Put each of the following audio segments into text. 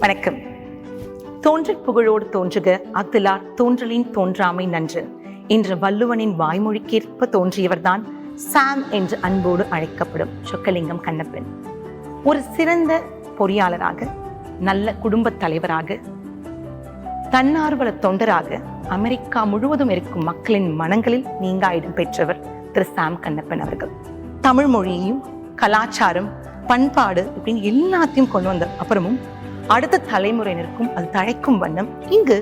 வணக்கம். தோன்றற் புகழோடு தோன்றுக அஃதிலார் தோன்றலின் தோன்றாமை நன்று என்ற வள்ளுவனின் வாய்மொழிக்கேற்ப தோன்றியவர்தான் சாம் என்று அன்போடு அழைக்கப்படும் சொக்கலிங்கம் கண்ணப்பன். ஒரு சிறந்த பொறியாளராக, நல்ல குடும்பத் தலைவராக, தன்னார்வல தொண்டராக அமெரிக்கா முழுவதும் இருக்கும் மக்களின் மனங்களில் நீங்கா இடம் பெற்றவர் திரு சாம் கண்ணப்பன் அவர்கள். தமிழ் மொழியையும் கலாச்சாரம், பண்பாடு இப்படின்னு எல்லாத்தையும் கொண்டு வந்த அப்புறமும் அடுத்த தலைமுறையினருக்கும் அது தழைக்கும் வண்ணம் இங்கு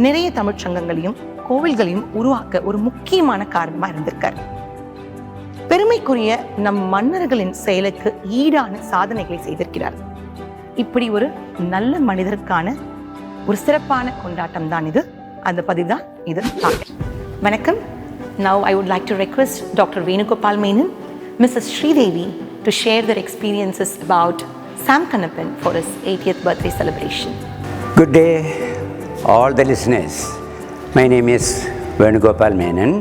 நிறைய தமிழ்ச் சங்கங்களையும் கோவில்களையும் உருவாக்க ஒரு முக்கியமான காரணமா இருந்திருக்கார். பெருமைக்குரிய நம் மன்னர்களின் செயலுக்கு ஈடான சாதனைகளை செய்திருக்கிறார். இப்படி ஒரு நல்ல மனிதருக்கான ஒரு சிறப்பான கொண்டாட்டம் தான் இது. அந்த பதிவு தான் இது. வணக்கம். Now I would like to request Dr. Venugopal Menon, Mrs. Sridevi to share their experiences about Sam Kannappan for his 80th birthday celebration. Good day, all the listeners. My name is Venugopal Menon.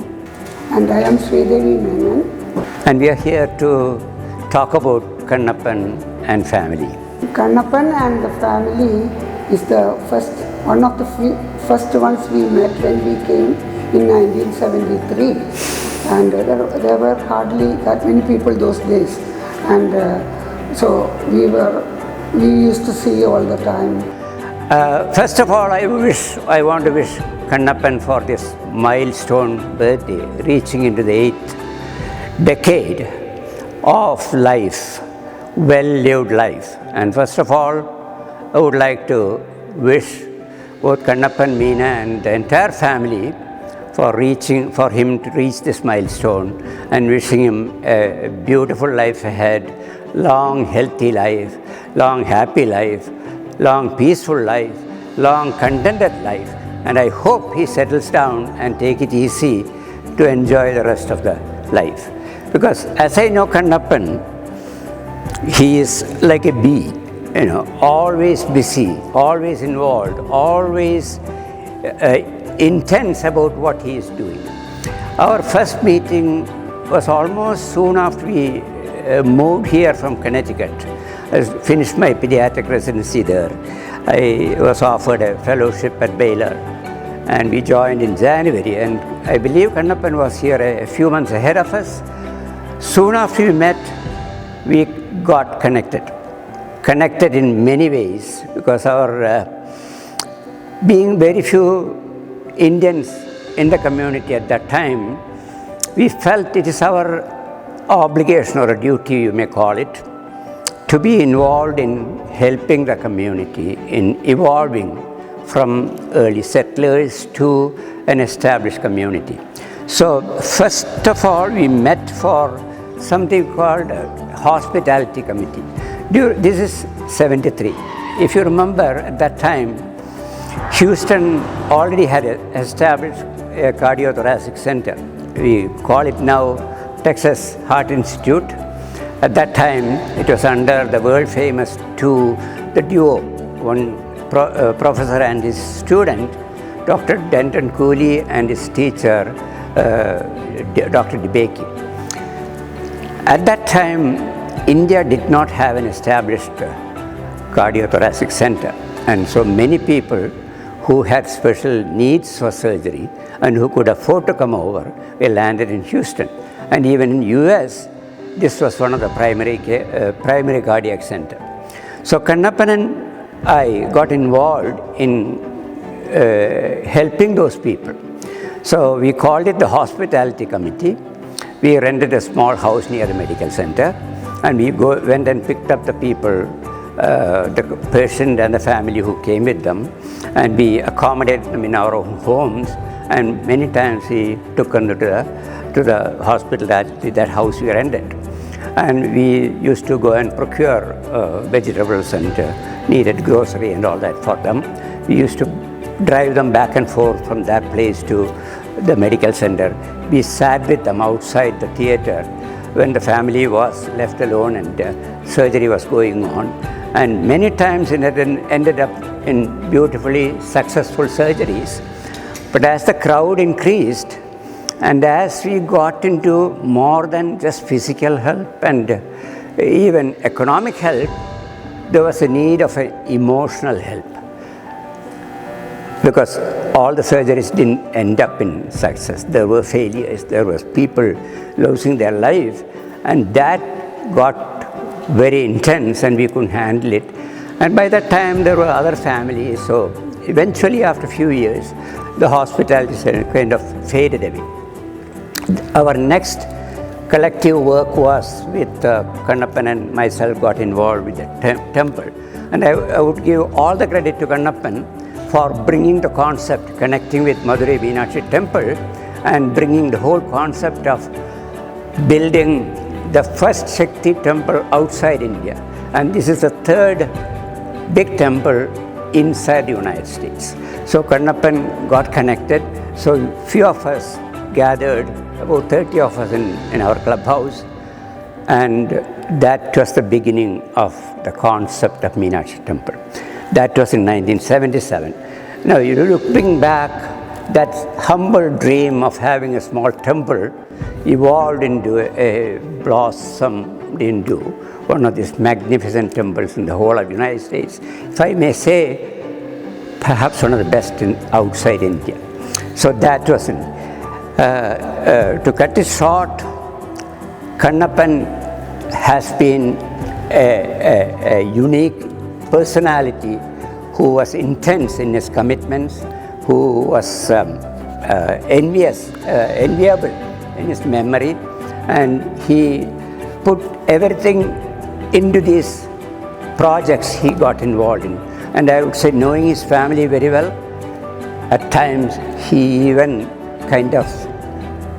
And I am Sridevi Menon. And we are here to talk about Kannappan and family. Kannappan and the family is one of the first ones we met when we came in 1973. And there were hardly that many people those days. And so we used to see all the time. First of all, I want to wish Kannappan for this milestone birthday, reaching into the 8th decade of life, well-lived life. And first of all, I would like to wish both Kannappan, Meena and the entire family for him to reach this milestone, and wishing him a beautiful life ahead, long healthy life, long happy life, long peaceful life, long contented life. And I hope he settles down and take it easy to enjoy the rest of the life. Because as I know Kannappan, he is like a bee, always busy, always involved, always intense about what he is doing. Our first meeting was almost soon after we moved here from Connecticut. I finished my pediatric residency there. I was offered a fellowship at Baylor, and we joined in January. And I believe Kannappan was here a few months ahead of us. Soon after we met, we got connected in many ways, because our being very few Indians in the community at that time, we felt it is our obligation, or a duty you may call it, to be involved in helping the community in evolving from early settlers to an established community. So first of all, we met for something called a hospitality committee. This is 73. If you remember, at that time, Houston already had established a cardiothoracic center. We call it now Texas Heart Institute. At that time, it was under the world famous the duo, one professor and his student, Dr. Denton Cooley, and his teacher, Dr. DeBakey. At that time, India did not have an established cardiothoracic center, and so many people who had special needs for surgery and who could afford to come over, we landed in Houston. And even in US, this was one of the primary cardiac center. So Kannappan and I got involved in helping those people. So we called it the hospitality committee. We rented a small house near the medical center, and we went and picked up the people, the patient and the family who came with them, and we accommodated them in our own homes. And many times we took them to the hospital, that house we rented. And we used to go and procure vegetables and needed grocery and all that for them. We used to drive them back and forth from that place to the medical center. We sat with them outside the theater when the family was left alone and surgery was going on. And many times it ended up in beautifully successful surgeries. But as the crowd increased, and as we got into more than just physical help and even economic help, there was a need of an emotional help, because all the surgeries didn't end up in success. There were failures, there was people losing their lives, and that got very intense and we couldn't handle it. And by that time there were other families, so eventually after a few years the hospitality kind of faded away. Our next collective work was with Kannappan and myself got involved with the temple. And I would give all the credit to Kannappan for bringing the concept, connecting with Madurai Meenakshi temple and bringing the whole concept of building the first Shakti temple outside India. And this is the third big temple inside the United States. So Kannappan got connected. So few of us gathered, about 30 of us in our clubhouse, and that was the beginning of the concept of Meenakshi temple. That was in 1977. Now you looking back, that humble dream of having a small temple evolved into a blossomed into one of these magnificent temples in the whole of the United States. If I may say, perhaps one of the best outside India. So that was to cut it short, Kannappan has been a unique personality who was intense in his commitments, who was enviable in his memory, and he put everything into these projects he got involved in. And I would say, knowing his family very well, at times he even kind of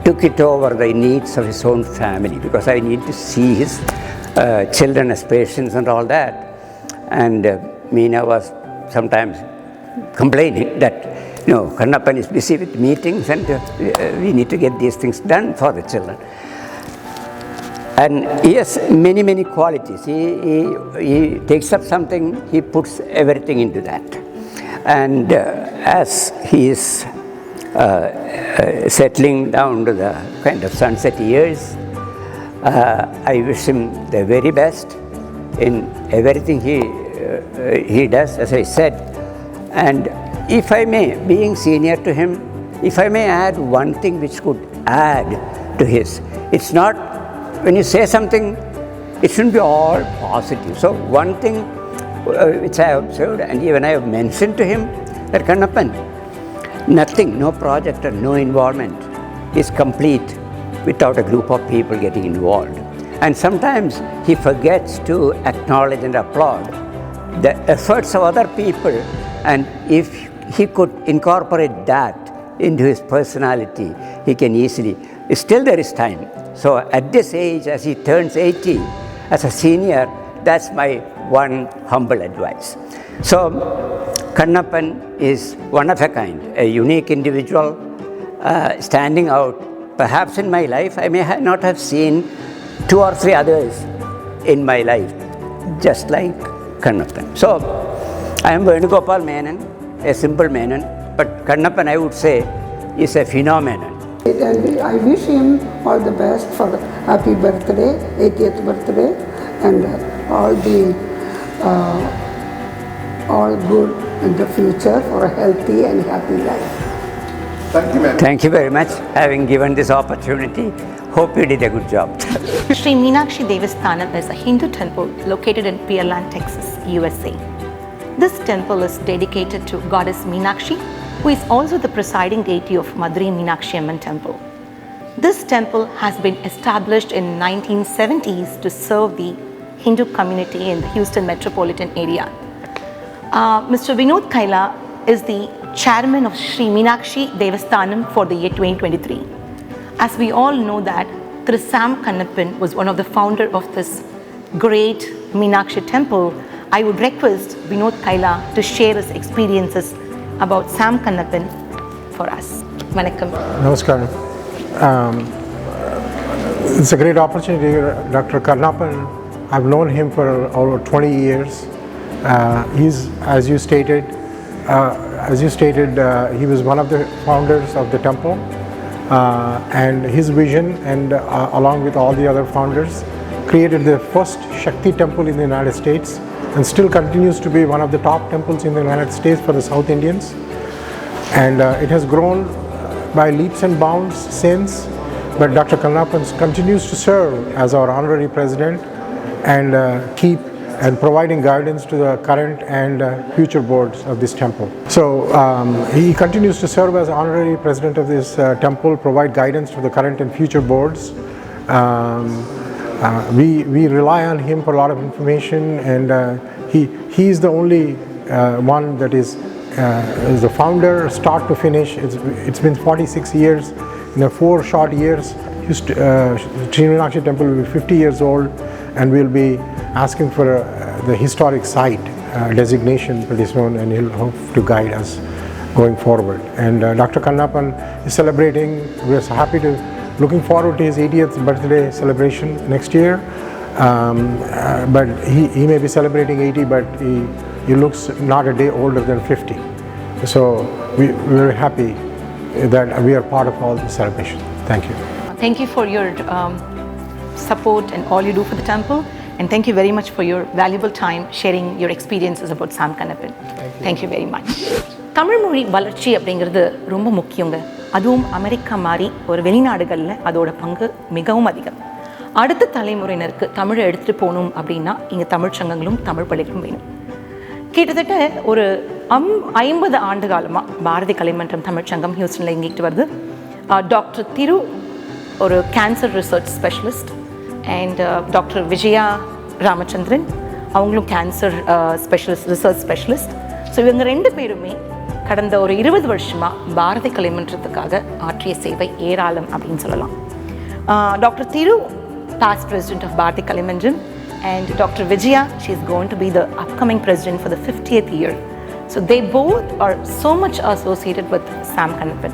took it over the needs of his own family, because I need to see his children as patients and all that. And Meena was sometimes complaining that, Kannappan is busy with meetings and we need to get these things done for the children. And he has many, many qualities. He takes up something, he puts everything into that. And as he is settling down to the kind of sunset years, I wish him the very best in everything he does, as I said. And if I may, being senior to him, if I may add one thing which could add to his, it's not, when you say something, it shouldn't be all positive. So one thing which I observed, and even I have mentioned to him, that Kannappan, nothing, no project or no involvement is complete without a group of people getting involved. And sometimes he forgets to acknowledge and applaud the efforts of other people, and if he could incorporate that into his personality, he can easily, still there is time. So at this age, as he turns 80, as a senior, that's my one humble advice. So Kannappan is one of a kind, a unique individual, standing out. Perhaps in my life, I may not have seen 2 or 3 others in my life, just like Kannappan. So I am Venugopal Menon, a simple Menon, but Kannappan, I would say, is a phenomenon. And I wish him all the best for the happy birthday, 80th birthday, and all good in the future for a healthy and happy life. Thank you, ma'am. Thank you very much for having given this opportunity. Hope you did a good job. Sri Meenakshi Devasthanam is a Hindu temple located in Pearland, Texas, USA. This temple is dedicated to goddess Meenakshi, who is also the presiding deity of Madurai Meenakshi Amman temple. This temple has been established in 1970s to serve the Hindu community in the Houston metropolitan area. Mr. Vinod Kaila is the chairman of Sri Meenakshi Devasthanam for the year 2023. As we all know that Thiru Sam Kannappan was one of the founder of this great Meenakshi temple, I would request Vinod Kaila to share his experiences about Sam Kannappan for us. Vanakkam. Namaskaram. It's a great opportunity. Dr. Kannappan, I've known him for over 20 years. He's, as you stated, he was one of the founders of the temple, and his vision, and along with all the other founders, created the first Shakti temple in the United States, and still continues to be one of the top temples in the United States for the South Indians. And it has grown by leaps and bounds since, but Dr. Karnappan continues to serve as our honorary president and keep and providing guidance to the current and future boards of this temple. So he continues to serve as honorary president of this temple, provide guidance to the current and future boards. We rely on him for a lot of information, and he is the only one that is the founder, start to finish. It's been 46 years. In 4 short years, Sri Meenakshi Temple will be 50 years old, and we'll be asking for the historic site designation pretty soon, and he'll hope to guide us going forward. And Dr. Karnappan is celebrating. We're so happy to, looking forward to his 80th birthday celebration next year. But he may be celebrating 80, but he looks not a day older than 50. So we're happy that we are part of all the celebration. Thank you. Thank you for your support and all you do for the temple. And thank you very much for your valuable time sharing your experiences about Sam Kannappan. Thank you very much. Tamil மொழி வளர்ச்சி அப்படிங்கிறது ரொம்ப முக்கியங்க. அதுவும் America மாதிரி ஒரு வெளிநாடுகளில் அதோட பங்கு மிகவும் அதிகம். அடுத்த தலைமுறையினருக்கு தமிழை எடுத்துகிட்டு போகணும் அப்படின்னா இங்கே தமிழ் சங்கங்களும் தமிழ் பள்ளிகளும் வேணும். கிட்டத்தட்ட ஒரு 50 ஆண்டு காலமாக பாரதி கலைமன்றம் தமிழ்ச்சங்கம் ஹியூஸ்டனில் இயங்கிட்டு வருது. டாக்டர் திரு ஒரு cancer research specialist, and doctor Vijaya Ramachandran அவங்களும் கேன்சர் ரிசர்ச் ஸ்பெஷலிஸ்ட். ஸோ இவங்க 2 பேருமே கடந்த ஒரு 20 வருஷமாக பாரதி கலைமன்றத்துக்காக ஆற்றிய சேவை ஏராளம் அப்படின்னு சொல்லலாம். Doctor Thiru past president of Bharati Kalimandram, and Dr. Vijaya, she is going to be the upcoming president for the 50th year. So they both are so much associated with Sam Kannappan.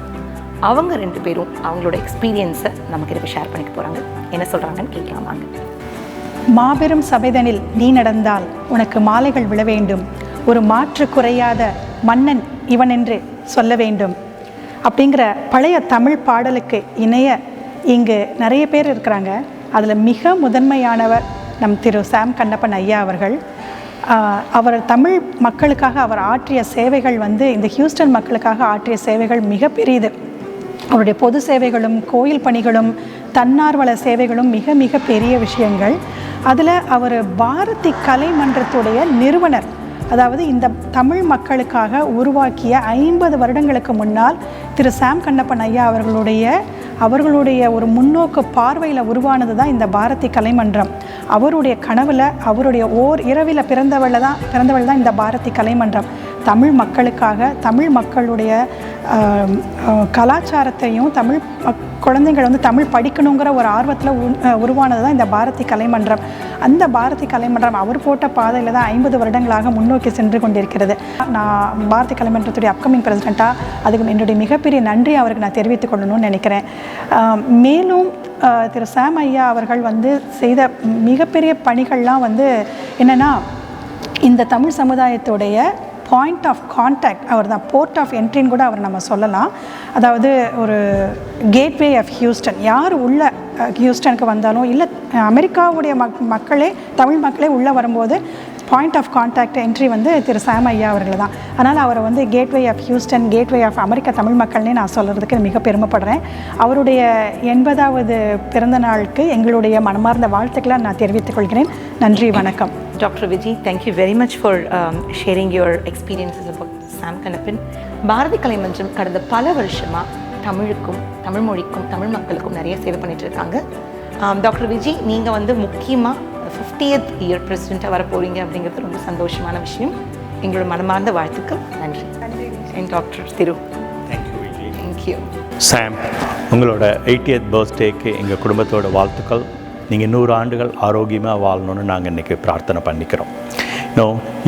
அவங்க 2 பேரும் அவங்களோட எக்ஸ்பீரியன்ஸை நமக்கு இப்போ share பண்ணிக்க போகிறாங்க. என்ன சொல்கிறாங்கன்னு கேட்கலாமாங்க. மாபெரும் சபைதனில் நீ நடந்தால் உனக்கு மாலைகள் விழ வேண்டும், ஒரு மாற்று குறையாத மன்னன் இவன் என்று சொல்ல வேண்டும் அப்படிங்கிற பழைய தமிழ் பாடலுக்கு இணைய இங்கு நிறைய பேர் இருக்கிறாங்க. அதில் மிக முதன்மையானவர் நம் திரு சாம் கண்ணப்பன் ஐயா அவர்கள். அவர் தமிழ் மக்களுக்காக அவர் ஆற்றிய சேவைகள் இந்த ஹியூஸ்டன் மக்களுக்காக ஆற்றிய சேவைகள் மிக பெரியது. அவருடைய பொது சேவைகளும் கோயில் பணிகளும் தன்னார்வல சேவைகளும் மிக மிக பெரிய விஷயங்கள். அதில் அவர் பாரதி கலைமன்றத்துடைய நிறுவனர். அதாவது இந்த தமிழ் மக்களுக்காக உருவாக்கிய 50 வருடங்களுக்கு முன்னால் திரு சாம் கண்ணப்பன் ஐயா அவர்களுடைய ஒரு முன்னோக்கு பார்வையில் உருவானது தான் இந்த பாரதி கலைமன்றம். அவருடைய கனவில் அவருடைய இரவில் பிறந்தவள் தான் இந்த பாரதி கலைமன்றம். தமிழ் மக்களுக்காக தமிழ் மக்களுடைய கலாச்சாரத்தையும் தமிழ் குழந்தைகள் தமிழ் படிக்கணுங்கிற ஒரு ஆர்வத்தில் உருவானது தான் இந்த பாரதி கலைமன்றம். அந்த பாரதி கலைமன்றம் அவர் போட்ட பாதையில் தான் 50 வருடங்களாக முன்னோக்கி சென்று கொண்டிருக்கிறது. நான் பாரதி கலைமன்றத்துடைய அப்கமிங் பிரசிடெண்ட்டாக அதுக்கு என்னுடைய மிகப்பெரிய நன்றி அவருக்கு நான் தெரிவித்துக் கொள்ளணும்னு நினைக்கிறேன். மேலும் திரு சாம் ஐயா அவர்கள் செய்த மிகப்பெரிய பணிகள்லாம் என்னென்னா, இந்த தமிழ் சமுதாயத்துடைய பாயிண்ட் ஆஃப் கான்டாக்ட் அவர் தான், போர்ட் ஆஃப் என்ட்ரின்னு கூட அவர் நம்ம சொல்லலாம். அதாவது ஒரு கேட்வே ஆஃப் ஹியூஸ்டன். யார் உள்ள ஹியூஸ்டனுக்கு வந்தாலும் இல்லை அமெரிக்காவுடைய மக்களே தமிழ் மக்களே உள்ளே வரும்போது point of contact entry Thiru Sam ஐயா அவர்கள் தான். அதனால் அவரை gateway of Houston, gateway of America Tamil மக்கள்னே நான் சொல்கிறதுக்கு மிக பெருமைப்படுறேன். அவருடைய 80வது பிறந்த நாளுக்கு எங்களுடைய மனமார்ந்த வாழ்த்துக்களை நான் தெரிவித்துக் கொள்கிறேன். நன்றி, வணக்கம். Dr. Vijay, thank you very much for sharing your experiences about Sam Kannappan. Bharathi கலைமன்றம் கடந்த பல வருஷமாக தமிழுக்கும் தமிழ் மொழிக்கும் தமிழ் மக்களுக்கும் நிறைய சேவை பண்ணிட்டு இருக்காங்க. டாக்டர் விஜய், நீங்கள் முக்கியமாக 50th இயர் பிரசிடெண்ட்டாக வர போகிறீங்க அப்படிங்கிறது ரொம்ப சந்தோஷமான விஷயம். எங்களோட மனமார்ந்த வாழ்த்துக்கள். நன்றி. And doctor Thiru, thank you. Sam, உங்களோட 80th பர்த்டேக்கு எங்கள் குடும்பத்தோட வாழ்த்துக்கள். நீங்கள் 100 ஆண்டுகள் ஆரோக்கியமாக வாழணும்னு நாங்கள் இன்றைக்கி பிரார்த்தனை பண்ணிக்கிறோம்.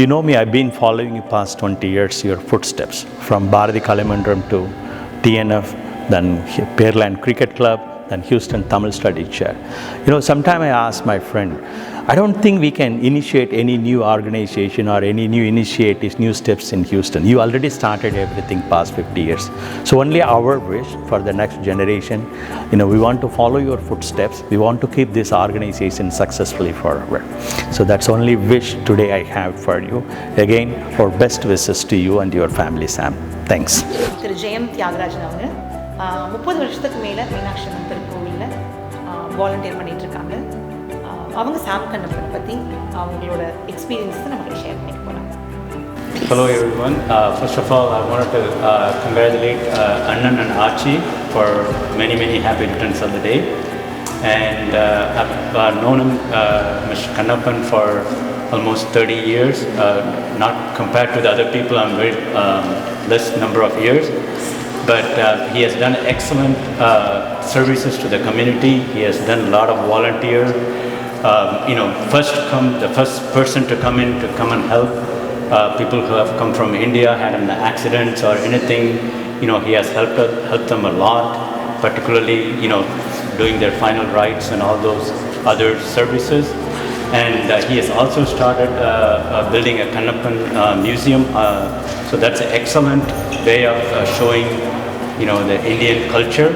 You know me, I've been following you past 20 years, your footsteps, from Bharati Kalimandram to TNF, then Pearland Cricket Club, then Houston Tamil Study Chair. Sometime I asked my friend, I don't think we can initiate any new organization or any new initiatives, new steps in Houston. You already started everything past 50 years. So only our wish for the next generation, we want to follow your footsteps. We want to keep this organization successfully forever. So that's only wish today I have for you. Again, our best wishes to you and your family, Sam. Thanks. திரு ஜெயம் தியாகராஜன் அவங்க 30 வருஷத்துக்கு மேலே மீனாட்சி அம்மன் திருக்கோவிலில் volunteer பண்ணிட்டு இருக்காங்க. அவங்க சாம் கண்ணப்பனை பற்றி அவங்களோட எக்ஸ்பீரியன்ஸை நமக்கு ஷேர் பண்ணிட்டு போகிறாங்க. Hello everyone. First of all, I wanted to congratulate Annan and Archie for many happy returns of the day. And I've known him, Mr. Kannappan, for almost 30 years. Not compared to the other people, I'm very less number of years. But he has done excellent services to the community. He has done a lot of volunteer. The first person to come and help people who have come from India, had an accidents or anything. He has helped them a lot, particularly doing their final rites and all those other services. And he has also started building a Kannappan museum. So that's an excellent way of showing the Indian culture,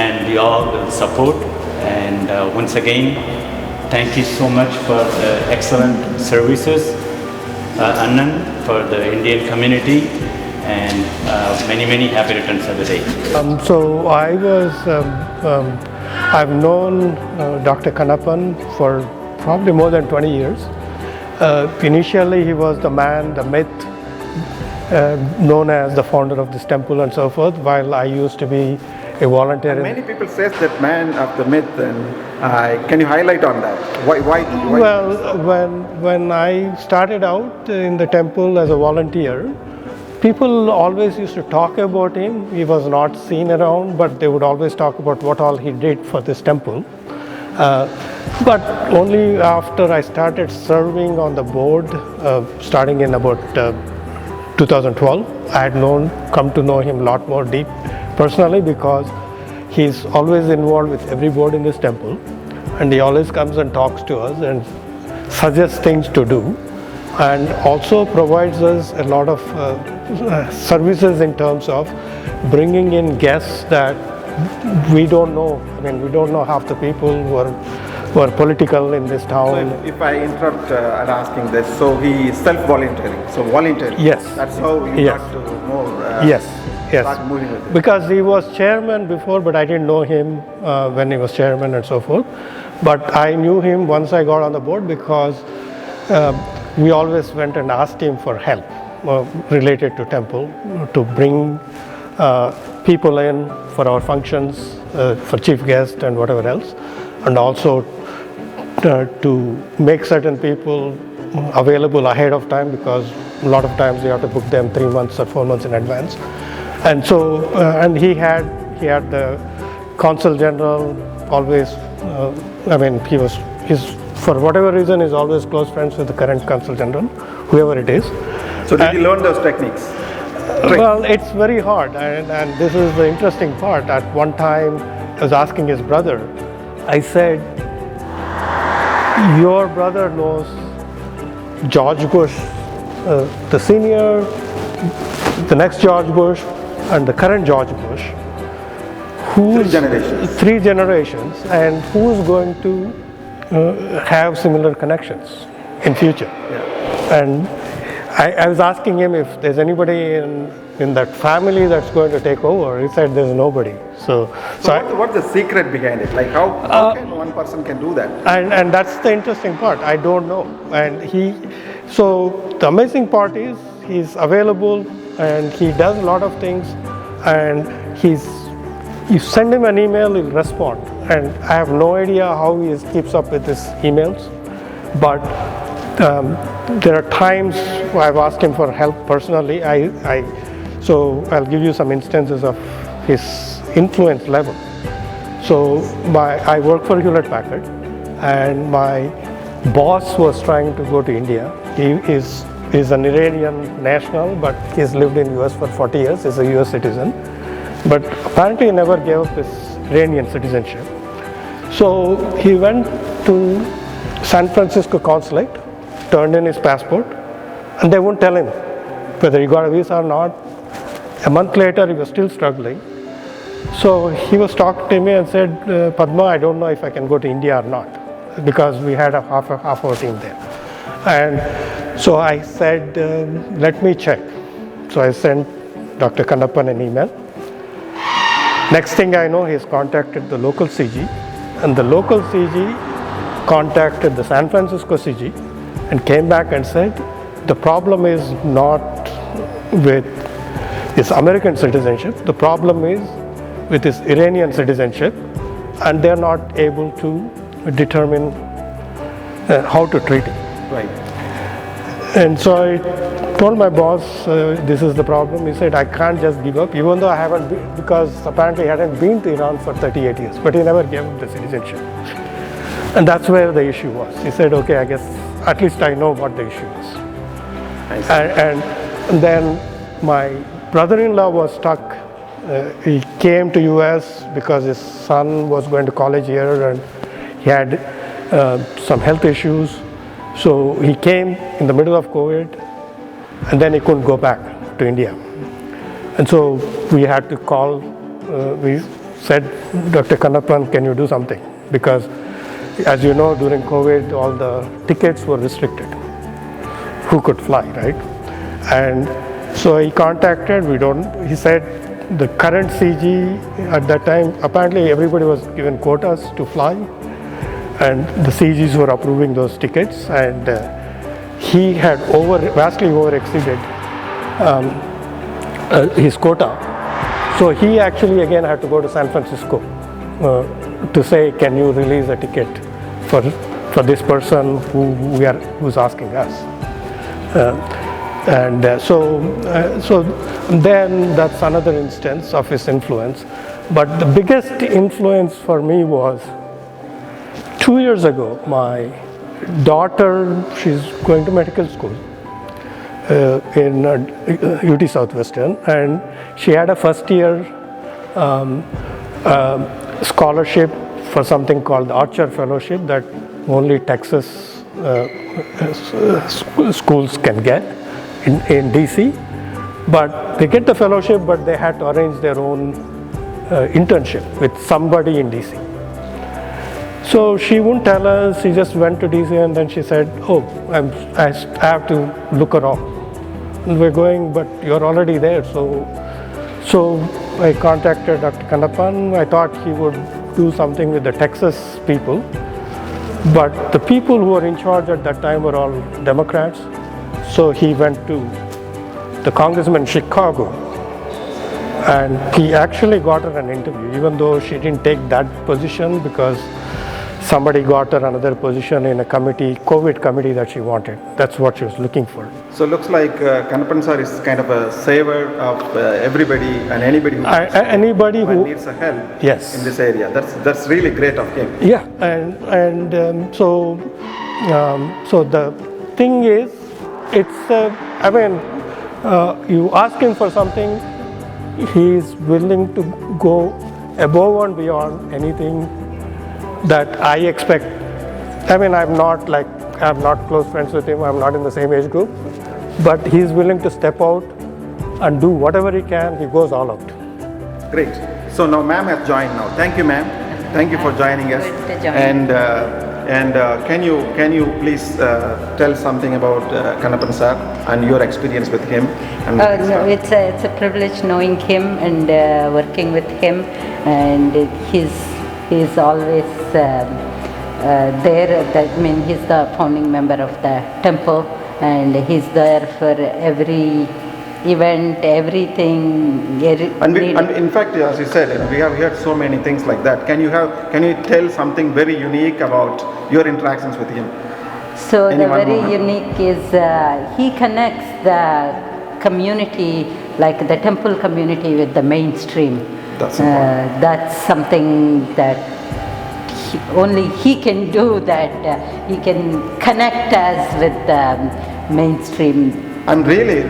and we all will support. And once again, thank you so much for the excellent services, Annan, for the Indian community, and many happy returns of the day. I've known Dr. Kannappan for probably more than 20 years. Initially, he was the man, the myth, known as the founder of this temple and so forth, while I used to be a volunteer. Many people say that man of the myth, and can you highlight on that? Why Well, when I started out in the temple as a volunteer, people always used to talk about him. He was not seen around, but they would always talk about what all he did for this temple. But only after I started serving on the board, starting in about 2012, I had come to know him a lot more deep personally, because he's always involved with every board in this temple, and he always comes and talks to us and suggests things to do, and also provides us a lot of services in terms of bringing in guests that we don't know. We don't know half the people who are political in this town. So if I interrupt at asking this, so he is self-volunteering, so voluntary. Yes. That's how you Yes. got to more Yes. start moving with it. Because he was chairman before, but I didn't know him when he was chairman and so forth. But I knew him once I got on the board, because we always went and asked him for help related to temple, to bring people in for our functions, for chief guest and whatever else, and also to make certain people available ahead of time, because a lot of times you have to book them 3 months or 4 months in advance. And so, and he had the consul general always. He's for whatever reason is always close friends with the current consul general, whoever it is. So did you learn those techniques? Well, it's very hard, and this is the interesting part. At one time, I was asking his brother. I said, "Your brother knows George Bush, the senior, the next George Bush, and the current George Bush. Three generations, and who's going to have similar connections in future?" Yeah. And I was asking him if there's anybody in that family that's going to take over. He said there's nobody. So what's the secret behind it? Like how can one person can do that? And that's the interesting part. I don't know. And so the amazing part is he's available, and he does a lot of things, and you send him an email, he'll respond. And I have no idea how he keeps up with his emails, but there are times I've asked him for help personally. So I'll give you some instances of his influence level. So I work for Hewlett Packard, and my boss was trying to go to India. He is an Iranian national, but he's lived in US for 40 years. He's a US citizen, but apparently he never gave up his Iranian citizenship. So he went to San Francisco consulate, turned in his passport, and they wouldn't tell him whether he got a visa or not. A month later, he was still struggling. So he was talking to me and said, Padma, I don't know if I can go to India or not, because we had half our team there. And so I said, let me check. So I sent Dr. Kannappan an email. Next thing I know, he's contacted the local CG, and the local CG contacted the San Francisco CG and came back and said, the problem is not with his American citizenship, the problem is with his Iranian citizenship, and they're not able to determine how to treat him. Right. And so I told my boss, this is the problem. He said, I can't just give up, even though I haven't been, because apparently I hadn't been to Iran for 38 years, but he never gave up the citizenship. And that's where the issue was. He said, okay, I guess at least I know what the issue is. And then my brother-in-law was stuck. He came to US because his son was going to college here and he had some health issues. So he came in the middle of COVID and then he couldn't go back to India. And so we had to call, we said, Dr. Kannappan, can you do something? Because as you know, during COVID, all the tickets were restricted. Who could fly, right? And so he contacted, he said the current CG at that time, apparently everybody was given quotas to fly, and the CGs were approving those tickets, and he had vastly over exceeded his quota. So he actually again had to go to San Francisco to say, can you release a ticket for this person who's asking us. So then that's another instance of his influence. But the biggest influence for me was 2 years ago, my daughter, she's going to medical school in UT Southwestern, and she had a first year scholarship for something called the Archer Fellowship that only Texas schools can get in DC. But they get the fellowship, but they had to arrange their own internship with somebody in DC. So she wouldn't tell us, she just went to DC and then she said, oh, I have to look around. And we're going, but you're already there. So I contacted Dr. Kannappan. I thought he would do something with the Texas people. But the people who were in charge at that time were all Democrats. So he went to the congressman in Chicago, and he actually got her an interview, even though she didn't take that position because somebody got her another position in a committee, COVID committee that she wanted. That's what she was looking for. So it looks like Kannappan sir is kind of a saver of everybody and anybody who needs a help in this area. That's really great of him. Yeah, so the thing is, it's you ask him for something, he is willing to go above and beyond anything that I expect. I'm not close friends with him, I'm not in the same age group, but he's willing to step out and do whatever he can. He goes all out. Great. So now ma'am has joined now. Thank you, ma'am. Thank you for joining us. And can you please tell something about Kannappan sir and your experience with him? No, it's a privilege knowing him and working with him, and he's always there. He's the founding member of the temple, and he's there for every event, everything. And in fact, as you said, we have heard so many things like that. Can you tell something very unique about your interactions with him? So the very unique is he connects the community, like the temple community, with the mainstream. That's something that only he can do. That he can connect us with the mainstream. I'm really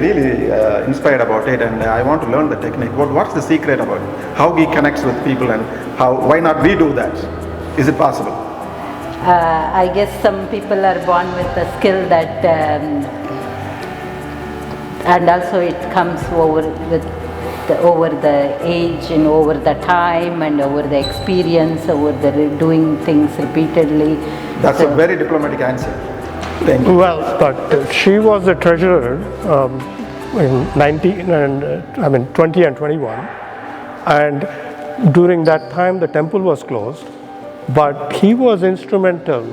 inspired about it, and I want to learn the technique. What's the secret about it? How he connects with people, and why not we do that? Is it possible? I guess some people are born with a skill that, and also it comes over the age and over the time and over the experience, over the doing things repeatedly. That's a very diplomatic answer. Thank you. Well, but she was the treasurer in 20 and 21, and during that time the temple was closed, but he was instrumental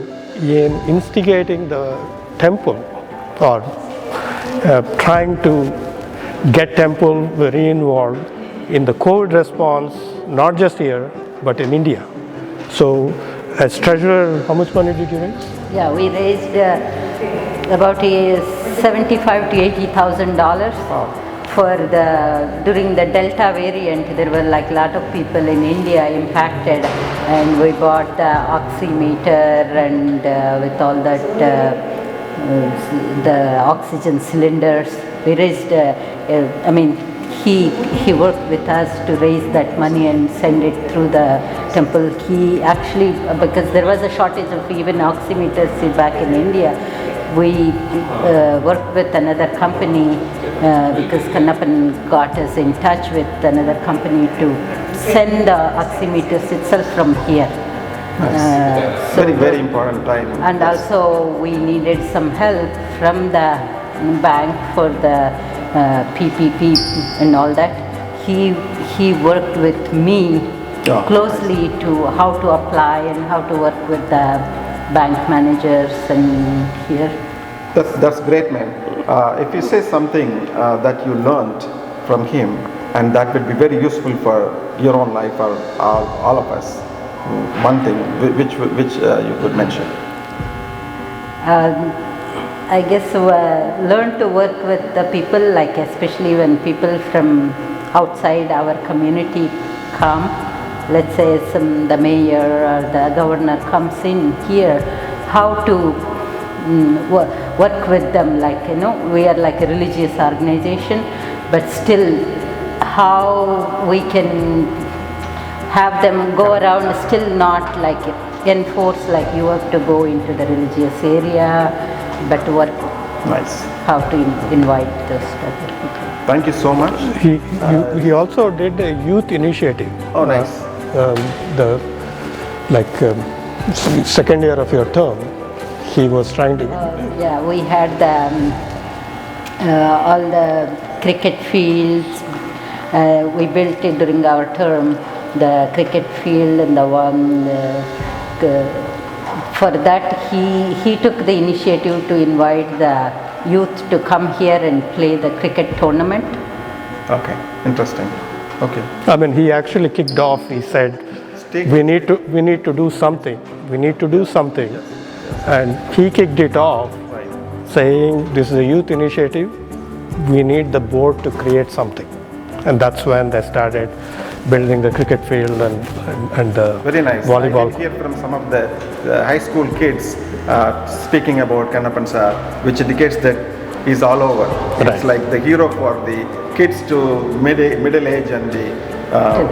in instigating the temple or trying to get temple very involved in the COVID response, not just here, but in India. So as treasurer, how much money did you raise? Yeah, we raised about $75,000 to $80,000 for during the Delta variant. There were like a lot of people in India impacted, and we bought the oximeter and with all that the oxygen cylinders. We raised. He worked with us to raise that money and send it through the temple. He actually, because there was a shortage of even oximeters back in India, we worked with another company because Kannappan got us in touch with another company to send the oximeters itself from here. Nice. Very important time. And also we needed some help from the bank for the PPP and all that. He worked with me closely to how to apply and how to work with the bank managers and here. That's great, man. If you say something that you learned from him, and that will be very useful for your own life or all of us, one thing which you could mention. I guess learn to work with the people, like especially when people from outside our community come. Let's say the mayor or the governor comes in here, how to work with them, like, we are like a religious organization, but still how we can have them go around, still not like enforce like you have to go into the religious area, but work. Nice. How to invite those other people. Thank you so much. He also did a youth initiative. Oh, nice. Second year of your term, he was trying to. Yeah, we had all the cricket fields. We built it during our term, the cricket field and the one. For that, he took the initiative to invite the youth to come here and play the cricket tournament. Okay, interesting. Okay. I mean, he actually kicked off. He said, "We need to do something. We need to do something," and he kicked it off, saying, "This is a youth initiative. We need the board to create something," and that's when they started building the cricket field and the very nice. volleyball. I can hear from some of the high school kids speaking about Kannappan sir, which indicates that he's all over. Right. It's like the hero for the kids to middle age and the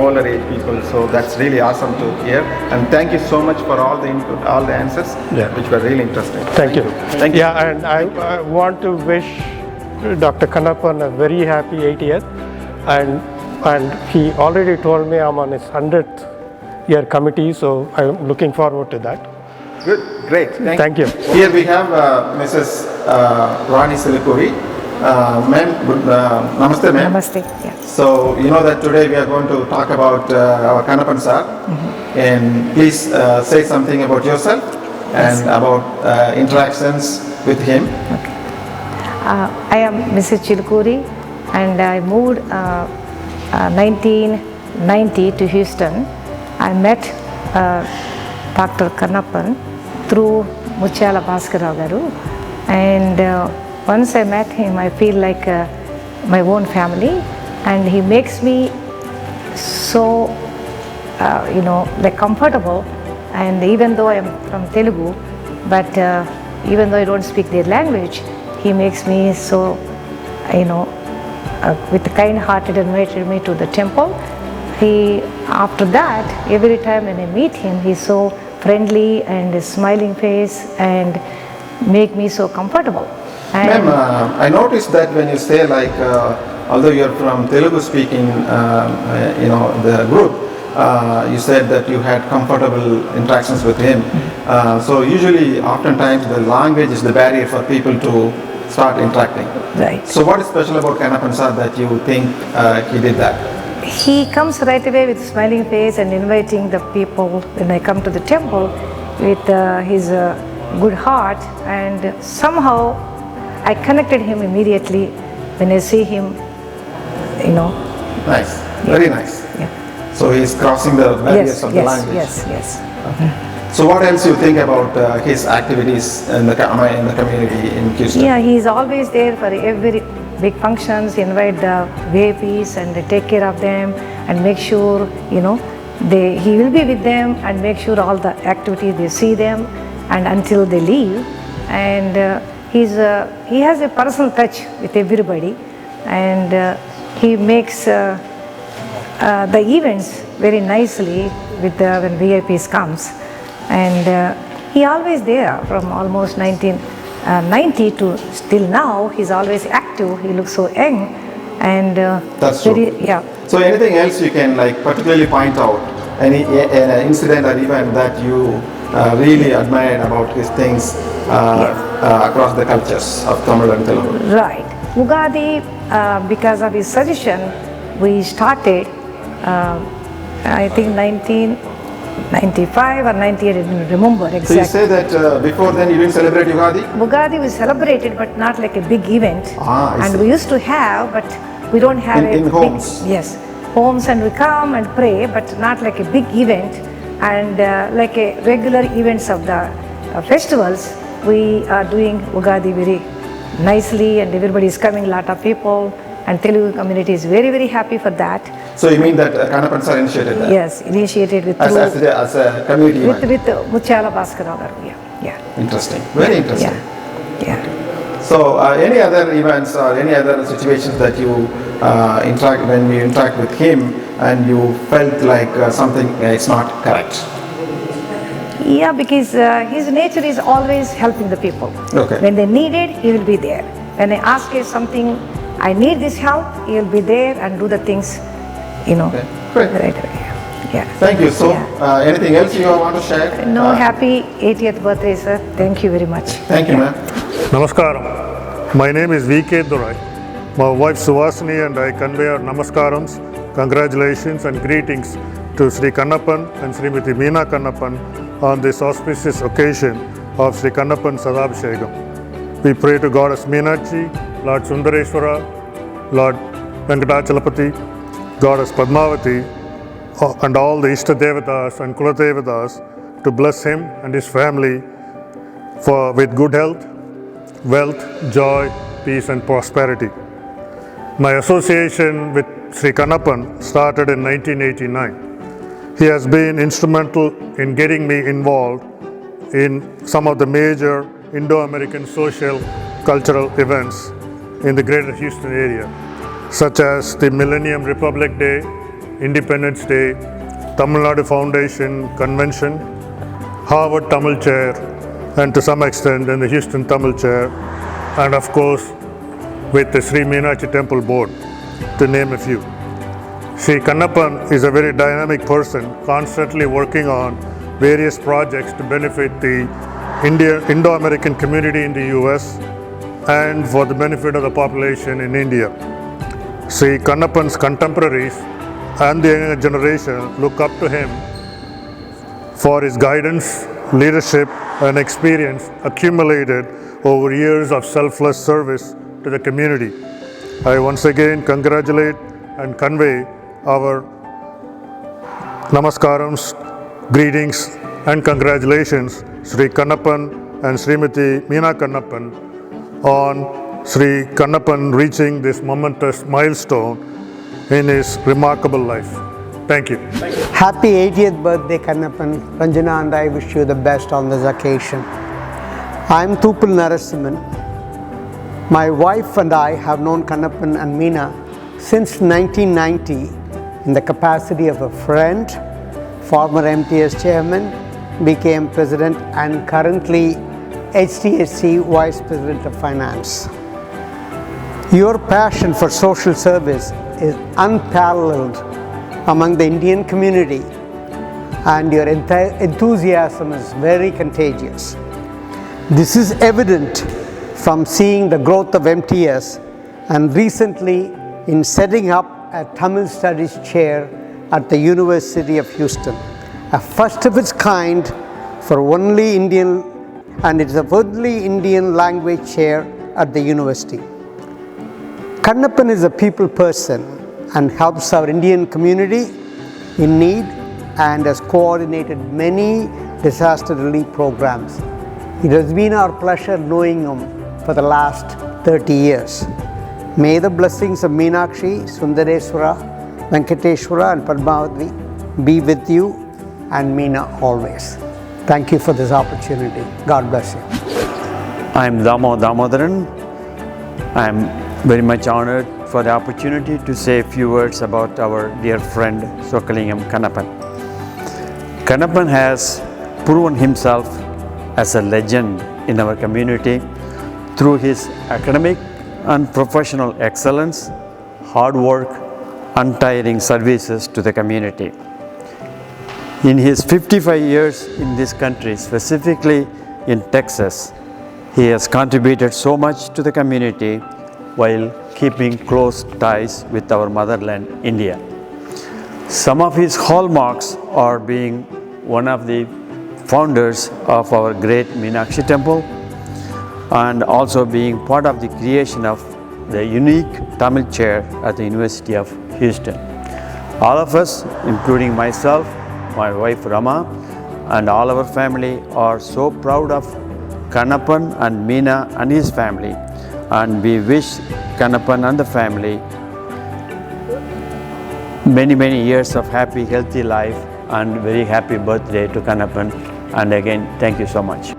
older age people. So that's really awesome to hear. And thank you so much for all the input, all the answers, which were really interesting. Thank you. Thank you. Yeah, and I want to wish Dr. Kannappan a very happy 80th, and he already told me I'm on his 100th year committee, so I'm looking forward to that. Good, great. Thank you. Here we have Mrs. Rani Silikuri. Ma'am, namaste, ma'am. Namaste. Yeah. So you know that today we are going to talk about our Kannappan sir, and please say something about yourself and about interactions with him. Okay. I am Mrs. Chilukuri, and I moved 1990 to Houston. I met Dr. Kannappan through Muchala Bhaskara Garu, and once I met him, I feel like my own family, and he makes me so like comfortable. And even though I am from Telugu, but even though I don't speak their language, he makes me so, with kind-hearted, invited me to the temple. After that, every time when I meet him, he's so friendly and smiling face and make me so comfortable. And Ma'am, I noticed that when you say like, although you're from Telugu speaking, the group, you said that you had comfortable interactions with him. So usually, oftentimes, the language is the barrier for people to start interacting. Right. So what is special about Kannappan sir that you think he did that? he comes right away with smiling face and inviting the people when I come to the temple with his good heart, and somehow I connected him immediately when I see him, Nice, very nice. Yeah. So he's crossing the barriers of the language. Yes. So what else you think about his activities in the community in Houston? Yeah, he is always there for every big functions, invite the VIPs and take care of them and make sure, he will be with them and make sure all the activities they see them and until they leave. And he has a personal touch with everybody, and he makes the events very nicely with when VIPs comes. And he always there from almost 1990 to still now. He's always active. He looks so young, and That's true. So anything else you can particularly point out? Any incident or event that you really admired about his things across the cultures of Tamil and Telugu? Right. Ugadi, because of his suggestion, we started, I think 1995 or 98, I don't remember exactly. So you say that before then you didn't celebrate Ugadi? Ugadi we celebrated, but not like a big event. I And see. we used to have, but we don't have In big, homes? Yes, homes, and we come and pray, but not like a big event. And like a regular events of the festivals, we are doing Ugadi very nicely, and everybody is coming, lot of people, and Telugu community is very, very happy for that. So you mean that Kannappan sir initiated that? Yes, initiated with As a community with event? Muchala Bhaskara garu. Yeah. Interesting, very interesting. Yeah. So any other events or any other situations that you when you interact with him and you felt like something is not correct? Yeah, because his nature is always helping the people. Okay. When they need it, he will be there. When I ask him something, I need this help, he will be there and do the things, Okay. Great. right away. Yeah. Thank you. So anything else you want to share? No, happy 80th birthday, sir. Thank you very much. Thank you, ma'am. Namaskaram. My name is V.K. Durai. My wife Suvasini and I convey our namaskarams, congratulations and greetings to Sri Kannappan and Srimati Meena Kannappan on this auspicious occasion of Sri Kannappan Sadabhishegam. We pray to Goddess Meenachi, Lord Sundareshwara, Lord Venkatachalapati, Goddess Padmavati, and all the Ishta Devatas and Kula Devatas to bless him and his family with good health, wealth, joy, peace and prosperity. My association with Sri Kannappan started in 1989. He has been instrumental in getting me involved in some of the major Indo-American social cultural events in the greater Houston area, such as the Millennium Republic Day, Independence Day, Tamil Nadu Foundation Convention, Harvard Tamil Chair, and to some extent in the Houston Tamil Chair, and of course with the Sri Meenachi Temple Board, to name a few. Sri Kannappan is a very dynamic person, constantly working on various projects to benefit the Indo-American community in the US and for the benefit of the population in India. Sri Kannappan's contemporaries and the younger generation look up to him for his guidance, leadership and experience accumulated over years of selfless service to the community. I once again congratulate and convey our namaskarams, greetings and congratulations Sri Kannappan and Srimati Meena Kannappan on Sri Kannappan reaching this momentous milestone in his remarkable life. Thank you. Happy 80th birthday, Kannappan. Ranjana and I wish you the best on this occasion. I am Thupul Narasimhan. My wife and I have known Kannappan and Meena since 1990 in the capacity of a friend, former MTS chairman, became president and currently HDFC Vice President of Finance. Your passion for social service is unparalleled among the Indian community, and your enthusiasm is very contagious. This is evident from seeing the growth of MTS and recently in setting up a Tamil Studies chair at the University of Houston, a first of its kind for only Indian, and it's the only Indian language chair at the university. Kannappan is a people person and helps our Indian community in need and has coordinated many disaster relief programs. It has been our pleasure knowing him for the last 30 years. May the blessings of Meenakshi, Sundareswara, Venkateshwara and Padmavati be with you and Meena always. Thank you for this opportunity. God bless you. I am Damo Damodaran. I am very much honored for the opportunity to say a few words about our dear friend Sokalingam Kannappan. Kannappan has proven himself as a legend in our community through his academic and professional excellence, hard work, untiring services to the community. In his 55 years in this country, specifically in Texas, he has contributed so much to the community while keeping close ties with our motherland, India. Some of his hallmarks are being one of the founders of our great Meenakshi temple and also being part of the creation of the unique Tamil chair at the University of Houston. All of us, including myself, my wife Rama, and all our family are so proud of Kannappan and Meena and his family, and we wish Kannappan and the family many years of happy, healthy life and very happy birthday to Kannappan. And again, thank you so much.